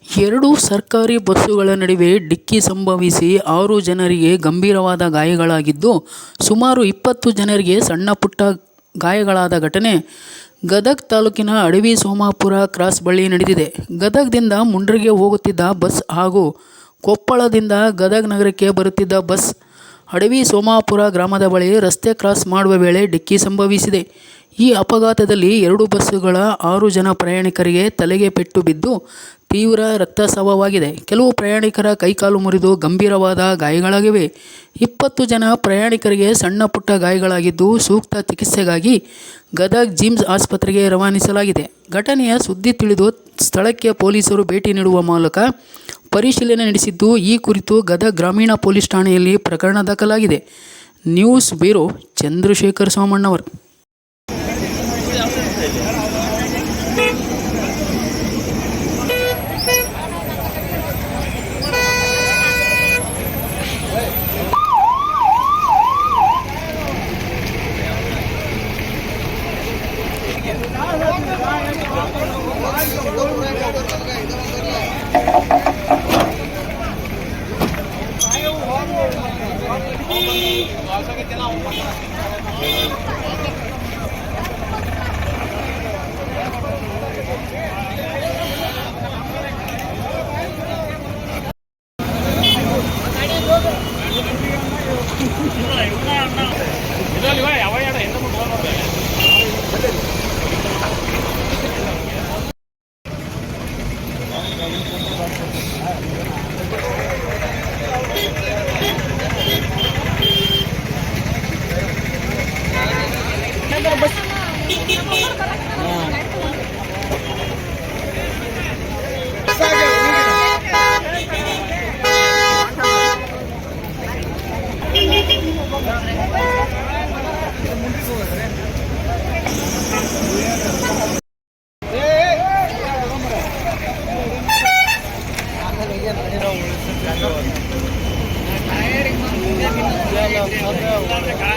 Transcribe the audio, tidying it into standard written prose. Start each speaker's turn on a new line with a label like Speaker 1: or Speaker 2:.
Speaker 1: ಎರಡು ಸರ್ಕಾರಿ ಬಸ್ಸುಗಳ ನಡುವೆ ಡಿಕ್ಕಿ ಸಂಭವಿಸಿ 6 ಜನರಿಗೆ ಗಂಭೀರವಾದ ಗಾಯಗಳಾಗಿದ್ದು, ಸುಮಾರು 20 ಜನರಿಗೆ ಸಣ್ಣಪುಟ್ಟ ಗಾಯಗಳಾದ ಘಟನೆ ಗದಗ ತಾಲೂಕಿನ ಅಡವಿ ಸೋಮಾಪುರ ಕ್ರಾಸ್ ಬಳಿ ನಡೆದಿದೆ. ಗದಗದಿಂದ ಮುಂಡ್ರಿಗೆ ಹೋಗುತ್ತಿದ್ದ ಬಸ್ ಹಾಗೂ ಕೊಪ್ಪಳದಿಂದ ಗದಗ ನಗರಕ್ಕೆ ಬರುತ್ತಿದ್ದ ಬಸ್ ಅಡವಿ ಸೋಮಾಪುರ ಗ್ರಾಮದ ಬಳಿ ರಸ್ತೆ ಕ್ರಾಸ್ ಮಾಡುವ ವೇಳೆ ಡಿಕ್ಕಿ ಸಂಭವಿಸಿದೆ. ಈ ಅಪಘಾತದಲ್ಲಿ 2 ಬಸ್ಸುಗಳ 6 ಜನ ಪ್ರಯಾಣಿಕರಿಗೆ ತಲೆಗೆ ಪೆಟ್ಟು ಬಿದ್ದು ತೀವ್ರ ರಕ್ತಸ್ರಾವವಾಗಿದೆ. ಕೆಲವು ಪ್ರಯಾಣಿಕರ ಕೈಕಾಲು ಮುರಿದು ಗಂಭೀರವಾದ ಗಾಯಗಳಾಗಿವೆ. 20 ಜನ ಪ್ರಯಾಣಿಕರಿಗೆ ಸಣ್ಣ ಪುಟ್ಟ ಗಾಯಗಳಾಗಿದ್ದು, ಸೂಕ್ತ ಚಿಕಿತ್ಸೆಗಾಗಿ ಗದಗ ಜಿಮ್ಸ್ ಆಸ್ಪತ್ರೆಗೆ ರವಾನಿಸಲಾಗಿದೆ. ಘಟನೆಯ ಸುದ್ದಿ ತಿಳಿದು ಸ್ಥಳಕ್ಕೆ ಪೊಲೀಸರು ಭೇಟಿ ನೀಡುವ ಮೂಲಕ ಪರಿಶೀಲನೆ ನಡೆಸಿದ್ದು, ಈ ಕುರಿತು ಗದಗ ಗ್ರಾಮೀಣ ಪೊಲೀಸ್ ಠಾಣೆಯಲ್ಲಿ ಪ್ರಕರಣ ದಾಖಲಾಗಿದೆ. News bureau, Chandrashekar Somannavar.
Speaker 2: Tyre